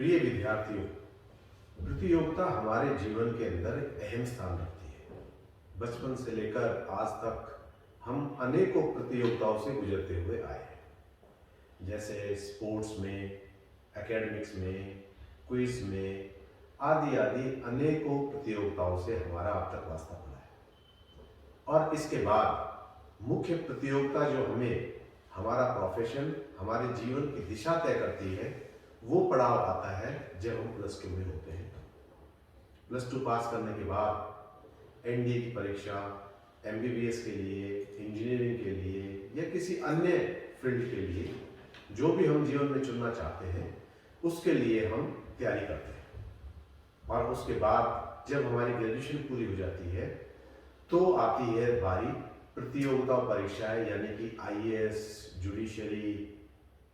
प्रिय विद्यार्थियों, प्रतियोगिता हमारे जीवन के अंदर एक अहम स्थान रखती है। बचपन से लेकर आज तक हम अनेकों प्रतियोगिताओं से गुजरते हुए आए हैं, जैसे स्पोर्ट्स में, एकेडमिक्स में, क्विज में, आदि आदि अनेकों प्रतियोगिताओं से हमारा अब तक वास्ता पड़ा है। और इसके बाद मुख्य प्रतियोगिता जो हमें हमारा प्रोफेशन, हमारे जीवन की दिशा तय करती है, वो पड़ाव आता है जब हम प्लस 2 में होते हैं। प्लस 2 पास करने के बाद एनडीए की परीक्षा, एमबीबीएस के लिए, इंजीनियरिंग के लिए या किसी अन्य फील्ड के लिए जो भी हम जीवन में चुनना चाहते हैं, उसके लिए हम तैयारी करते हैं। और उसके बाद जब हमारी ग्रेजुएशन पूरी हो जाती है तो आती है बारी प्रतियोगिता परीक्षाएं, यानी कि आईएएस, जुडिशरी,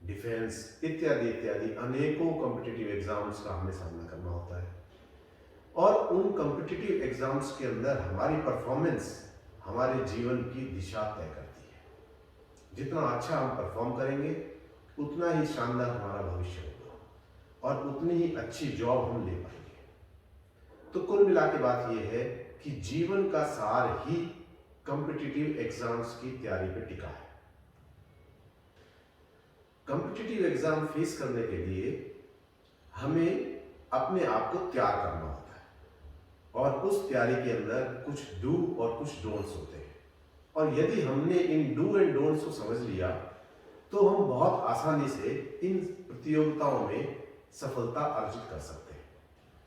डिफेंस इत्यादि इत्यादि अनेकों कॉम्पिटिटिव एग्जाम्स का हमें सामना करना होता है। और उन कॉम्पिटिटिव एग्जाम्स के अंदर हमारी परफॉर्मेंस हमारे जीवन की दिशा तय करती है। जितना अच्छा हम परफॉर्म करेंगे उतना ही शानदार हमारा भविष्य होगा और उतनी ही अच्छी जॉब हम ले पाएंगे। तो कुल मिला के बात यह है कि जीवन का सार ही कॉम्पिटिटिव एग्जाम्स की तैयारी पे टिका है। कॉम्पिटिटिव एग्जाम फेस करने के लिए हमें अपने आप को तैयार करना होता है और उस तैयारी के अंदर कुछ डू और कुछ डोंट्स होते हैं। और यदि हमने इन डू एंड डोंट्स को समझ लिया तो हम बहुत आसानी से इन प्रतियोगिताओं में सफलता अर्जित कर सकते हैं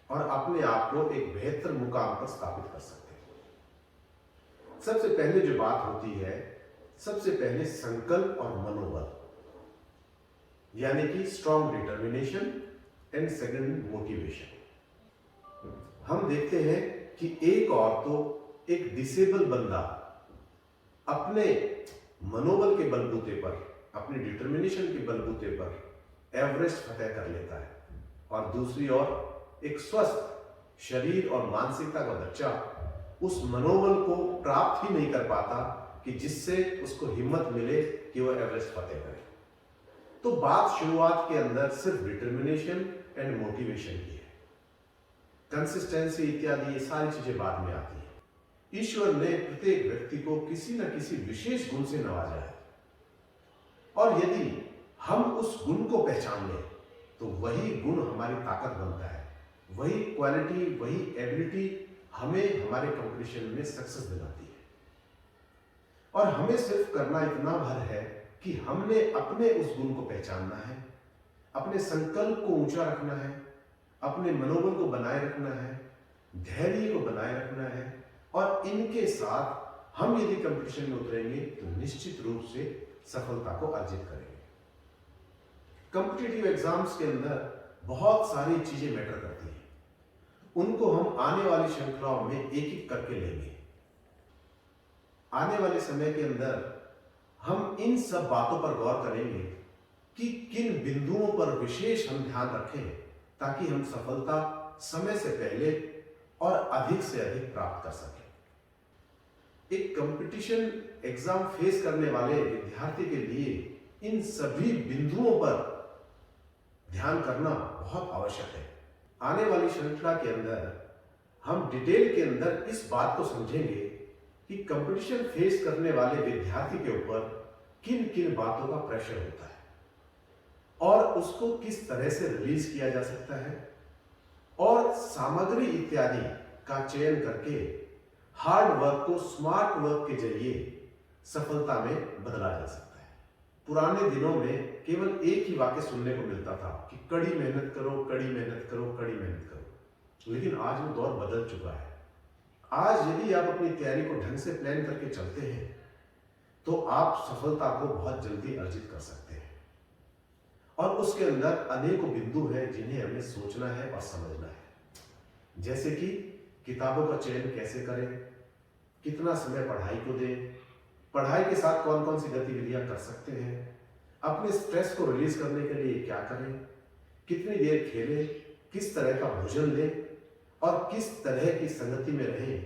और अपने आप को एक बेहतर मुकाम पर स्थापित कर सकते हैं। सबसे पहले जो बात होती है, सबसे पहले संकल्प और मनोबल, यानी कि strong determination and second motivation. हम देखते हैं कि एक और तो एक डिसेबल बंदा अपने मनोबल के बलबूते पर, अपने डिटर्मिनेशन के बलबूते पर एवरेस्ट फतेह कर लेता है, और दूसरी ओर एक स्वस्थ शरीर और मानसिकता का बच्चा उस मनोबल को प्राप्त ही नहीं कर पाता कि जिससे उसको हिम्मत मिले कि वह एवरेस्ट फतेह करे। तो बात शुरुआत के अंदर सिर्फ डिटर्मिनेशन एंड मोटिवेशन की है। कंसिस्टेंसी इत्यादि ये सारी चीजें बाद में आती है। ईश्वर ने प्रत्येक व्यक्ति को किसी न किसी विशेष गुण से नवाजा है, और यदि हम उस गुण को पहचान लें तो वही गुण हमारी ताकत बनता है। वही क्वालिटी, वही एबिलिटी हमें हमारे कंपटीशन में सक्सेस दिलाती है। और हमें सिर्फ करना इतना भर है कि हमने अपने उस गुण को पहचानना है, अपने संकल्प को ऊंचा रखना है, अपने मनोबल को बनाए रखना है, धैर्य को बनाए रखना है, और इनके साथ हम यदि कंपटीशन में उतरेंगे तो निश्चित रूप से सफलता को अर्जित करेंगे। कॉम्पिटिटिव एग्जाम्स के अंदर बहुत सारी चीजें मैटर करती हैं। उनको हम आने वाली श्रृंखलाओं में एक एक करके लेंगे। आने वाले समय के अंदर हम इन सब बातों पर गौर करेंगे कि किन बिंदुओं पर विशेष हम ध्यान रखें ताकि हम सफलता समय से पहले और अधिक से अधिक प्राप्त कर सकें। एक कंपटीशन एग्जाम फेस करने वाले विद्यार्थी के लिए इन सभी बिंदुओं पर ध्यान करना बहुत आवश्यक है। आने वाली श्रृंखला के अंदर हम डिटेल के अंदर इस बात को समझेंगे कि कंपटीशन फेस करने वाले विद्यार्थी के ऊपर किन किन बातों का प्रेशर होता है और उसको किस तरह से रिलीज किया जा सकता है, और सामग्री इत्यादि का चयन करके हार्ड वर्क को स्मार्ट वर्क के जरिए सफलता में बदला जा सकता है। पुराने दिनों में केवल एक ही वाक्य सुनने को मिलता था कि कड़ी मेहनत करो, कड़ी मेहनत करो, कड़ी मेहनत करो, लेकिन आज वो दौर बदल चुका है। आज यदि आप अपनी तैयारी को ढंग से प्लान करके चलते हैं तो आप सफलता को बहुत जल्दी अर्जित कर सकते हैं। और उसके अंदर अनेकों बिंदु हैं जिन्हें हमें सोचना है और समझना है, जैसे कि किताबों का चयन कैसे करें, कितना समय पढ़ाई को दें, पढ़ाई के साथ कौन कौन सी गतिविधियां कर सकते हैं, अपने स्ट्रेस को रिलीज करने के लिए क्या करें, कितनी देर खेलें, किस तरह का भोजन लें और किस तरह की संगति में रहें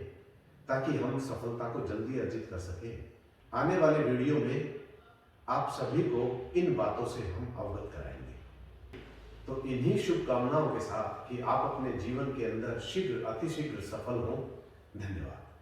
ताकि हम सफलता को जल्दी अर्जित कर सकें। आने वाले वीडियो में आप सभी को इन बातों से हम अवगत कराएंगे। तो इन्हीं शुभकामनाओं के साथ कि आप अपने जीवन के अंदर शीघ्र अतिशीघ्र सफल हों। धन्यवाद।